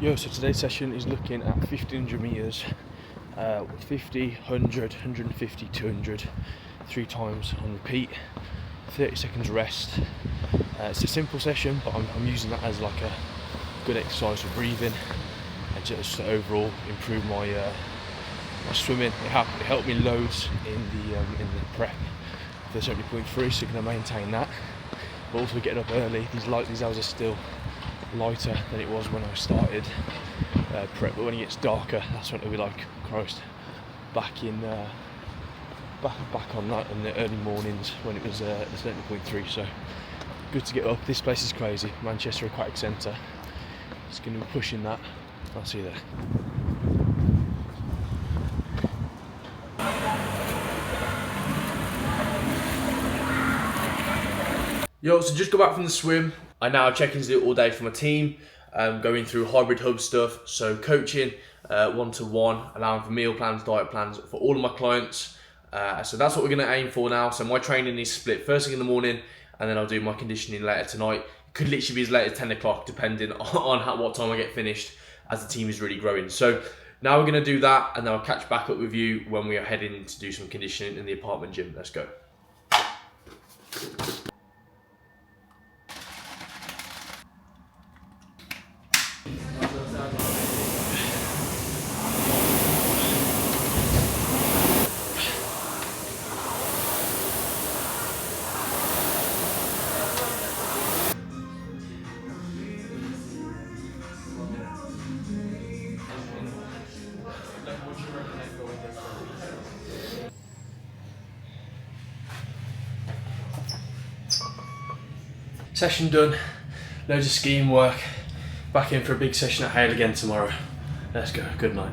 Yo, so today's session is looking at 1500 meters, 50, 100, 150, 200, 3 times on repeat, 30 seconds rest. It's a simple session, but I'm using that as like a good exercise for breathing and just to overall improve my my swimming. It helped me loads in the prep for 70.3, so you're going to maintain that. But also getting up early. These hours are still lighter than it was when I started prep, but when it gets darker, that's when it'll be like, Christ, back on that in the early mornings when it was the 70.3. So good to get up. This place is crazy. Manchester Aquatic Centre. It's going to be pushing that. I'll see you there. Yo, so just got back from the swim. I now check into it all day for my team, going through hybrid hub stuff, so coaching, one-to-one, allowing for meal plans, diet plans for all of my clients. So that's what we're gonna aim for now. So my training is split first thing in the morning, and then I'll do my conditioning later tonight. Could literally be as late as 10 o'clock, depending on what time I get finished, as the team is really growing. So now we're gonna do that, and then I'll catch back up with you when we are heading to do some conditioning in the apartment gym. Let's go. Session done, loads of skiing work. Back in for a big session at Hale again tomorrow. Let's go, good night.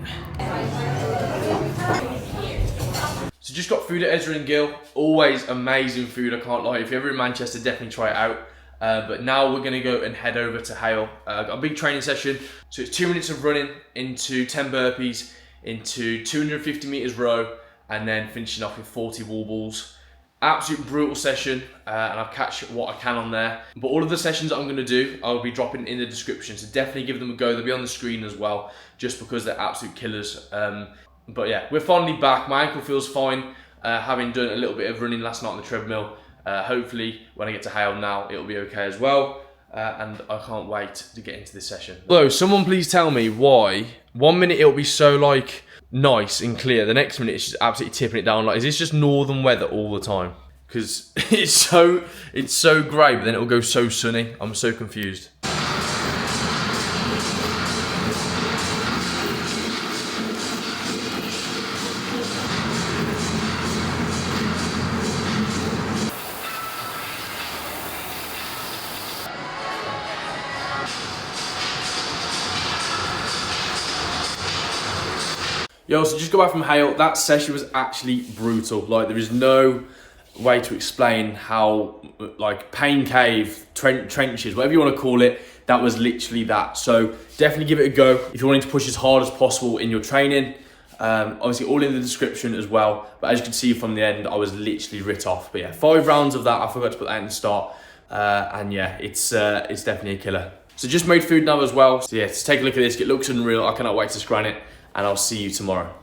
So just got food at Ezra and Gill. Always amazing food, I can't lie. If you're ever in Manchester, definitely try it out. But now we're gonna go and head over to Hale. Got a big training session. So it's 2 minutes of running into 10 burpees, into 250 meters row, and then finishing off with 40 wall balls. Absolute brutal session, and I'll catch what I can on there. But all of the sessions that I'm going to do, I'll be dropping in the description, so definitely give them a go. They'll be on the screen as well, just because they're absolute killers. But yeah, we're finally back. My ankle feels fine, having done a little bit of running last night on the treadmill. Hopefully, when I get to Hale now, it'll be okay as well. And I can't wait to get into this session. Hello, someone please tell me why 1 minute it'll be so like nice and clear, the next minute it's just absolutely tipping it down. Like, is this just northern weather all the time? Because it's so grey, but then it'll go so sunny. I'm so confused. Yo, so just go back from Hale. That session was actually brutal. Like, there is no way to explain how, like, pain cave, trenches, whatever you want to call it, that was literally that. So definitely give it a go if you're wanting to push as hard as possible in your training. Obviously all in the description as well. But as you can see from the end, I was literally writ off. But yeah, 5 rounds of that. I forgot to put that in the start. And yeah, it's definitely a killer. So just made food now as well. So yeah, just take a look at this. It looks unreal. I cannot wait to scran it. And I'll see you tomorrow.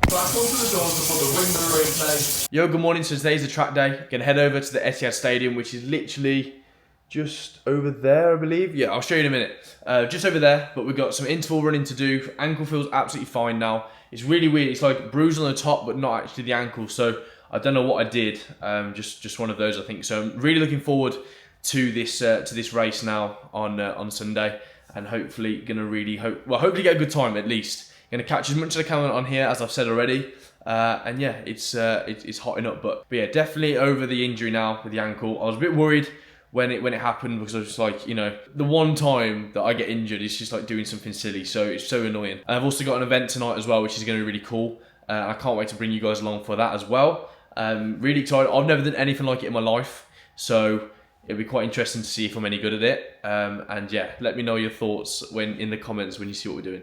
Yo, good morning. So today's the track day. Gonna head over to the Etihad Stadium, which is literally just over there, I believe. Yeah, I'll show you in a minute. Just over there, but we've got some interval running to do. Ankle feels absolutely fine now. It's really weird. It's like bruised on the top, but not actually the ankle. So I don't know what I did. Just one of those, I think. So I'm really looking forward to this race now on Sunday, and hopefully gonna hopefully get a good time at least. Gonna catch as much as I can on here, as I've said already, and yeah, it's hotting up. But yeah, definitely over the injury now with the ankle. I was a bit worried when it happened, because I was just like, you know, the one time that I get injured is just like doing something silly, so it's so annoying. And I've also got an event tonight as well, which is going to be really cool. I can't wait to bring you guys along for that as well. Really excited. I've never done anything like it in my life, so it'll be quite interesting to see if I'm any good at it. And yeah, let me know your thoughts in the comments when you see what we're doing.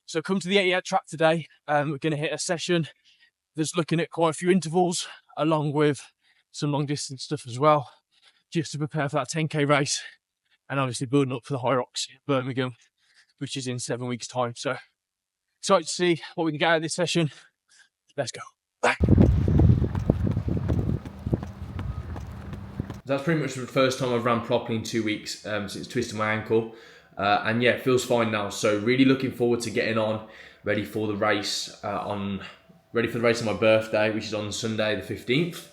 So come to the 80 track today. We're going to hit a session that's looking at quite a few intervals, along with some long distance stuff as well, just to prepare for that 10k race, and obviously building up for the Hyrox Birmingham, which is in 7 weeks' time. So excited to see what we can get out of this session. Let's go. Bye. That's pretty much the first time I've ran properly in 2 weeks since twisting my ankle. And yeah, it feels fine now. So really looking forward to getting on, ready for the race on my birthday, which is on Sunday the 15th.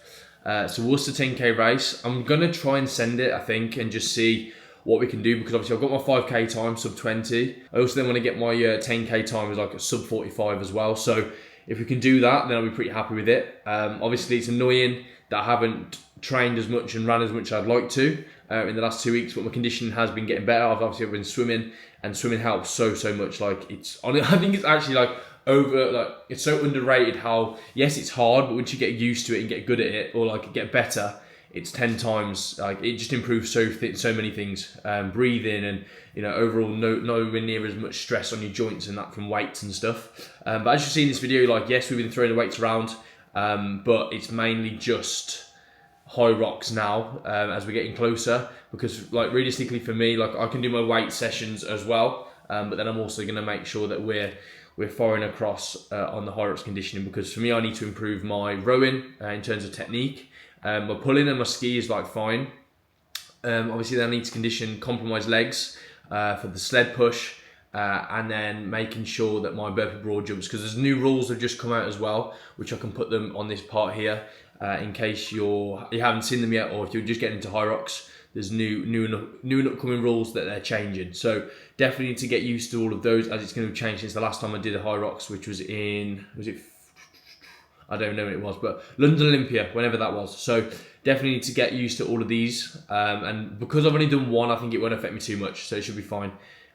So Worcester 10k race. I'm gonna try and send it, I think, and just see what we can do, because obviously I've got my 5k time, sub 20. I also then want to get my 10k time as like a sub 45 as well. So if we can do that, then I'll be pretty happy with it. Obviously it's annoying that I haven't trained as much and ran as much as I'd like to in the last 2 weeks, but my conditioning has been getting better. I've been swimming, and swimming helps so much. Like I think it's actually like it's so underrated how, yes, it's hard, but once you get used to it and get good at it, or like get better, it's 10 times, like it just improves so many things. Breathing and, you know, overall nowhere near as much stress on your joints and that from weights and stuff. But as you see in this video, like, yes, we've been throwing the weights around, but it's mainly just Hyrox now as we're getting closer, because like realistically for me, like I can do my weight sessions as well, but then I'm also going to make sure that we're firing across on the Hyrox conditioning, because for me I need to improve my rowing in terms of technique. My pulling and my ski is like fine. Obviously then I need to condition compromised legs for the sled push, and then making sure that my burpee broad jumps, because there's new rules that have just come out as well, which I can put them on this part here in case you haven't seen them yet, or if you're just getting into Hyrox, there's new and upcoming rules that they're changing. So definitely need to get used to all of those, as it's going to change since the last time I did a Hyrox, which was I don't know when it was, but London Olympia, whenever that was. So definitely need to get used to all of these. And because I've only done one, I think it won't affect me too much, so it should be fine.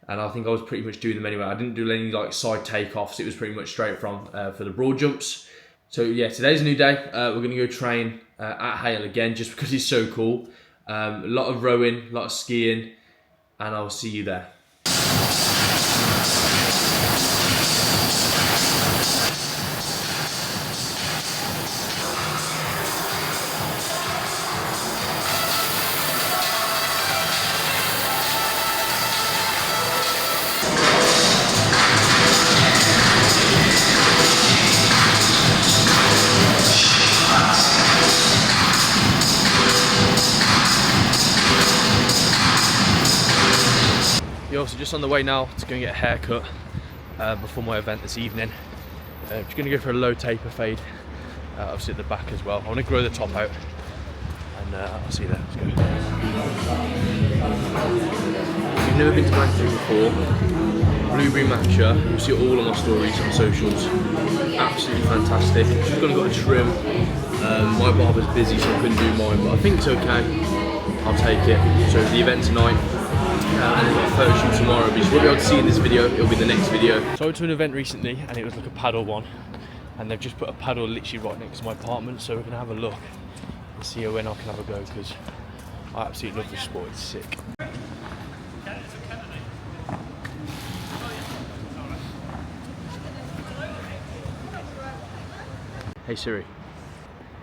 And I think I was pretty much doing them anyway. I didn't do any like side takeoffs. It was pretty much straight from for the broad jumps. So yeah, today's a new day. We're going to go train at Hale again, just because it's so cool. A lot of rowing, a lot of skiing, and I'll see you there. So just on the way now to go and get a haircut before my event this evening. Just going to go for a low taper fade, obviously at the back as well. I want to grow the top out, and I'll see you there. Let's go. If you've never been to Manchester before, Blueberry Matcha, you'll see it all on my stories on socials. Absolutely fantastic. Just gonna got a trim. My barber's busy, so I couldn't do mine, but I think it's okay. I'll take it. So the event tonight, and then got a photo shoot tomorrow, but you won't be able to see in this video, it'll be the next video. So I went to an event recently, and it was like a paddle one, and they've just put a paddle literally right next to my apartment, so we're gonna have a look and see when I can have a go, because I absolutely love this sport. It's sick. Hey Siri,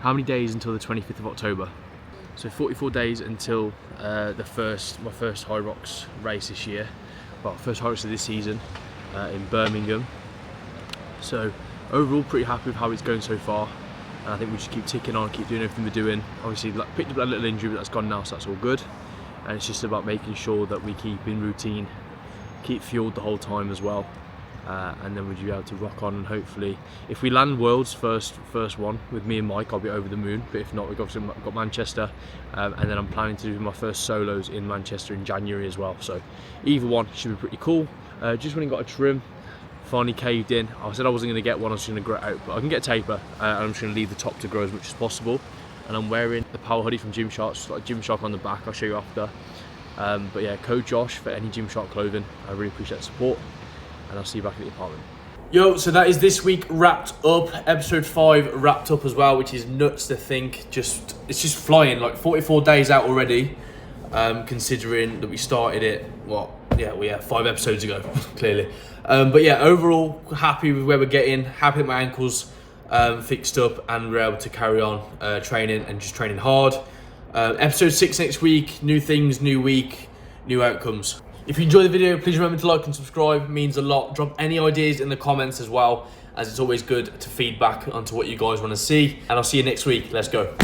how many days until the 25th of October? So 44 days until my first Hyrox race this year. Well, first Hyrox of this season in Birmingham. So overall pretty happy with how it's going so far. And I think we just keep ticking on, keep doing everything we're doing. Obviously like, picked up that little injury, but that's gone now, so that's all good. And it's just about making sure that we keep in routine, keep fueled the whole time as well. And then we'll be able to rock on, and hopefully if we land World's first one with me and Mike, I'll be over the moon. But if not, we've obviously got Manchester, and then I'm planning to do my first solos in Manchester in January as well. So either one should be pretty cool. Just when I got a trim, finally caved in. I said I wasn't going to get one, I was going to grow it out, but I can get a taper, and I'm just going to leave the top to grow as much as possible. And I'm wearing the power hoodie from Gymshark, just like Gymshark on the back, I'll show you after. But yeah, code JOSHH for any Gymshark clothing. I really appreciate the support, and I'll see you back at the apartment. Yo, so that is this week wrapped up. Episode 5 wrapped up as well, which is nuts to think. It's just flying, like 44 days out already, considering that we started it, 5 episodes ago, clearly. But yeah, overall, happy with where we're getting, happy that my ankle's fixed up, and we're able to carry on training and just training hard. Episode 6 next week, new things, new week, new outcomes. If you enjoyed the video, please remember to like and subscribe, it means a lot. Drop any ideas in the comments as well, as it's always good to feedback onto what you guys want to see. And I'll see you next week. Let's go.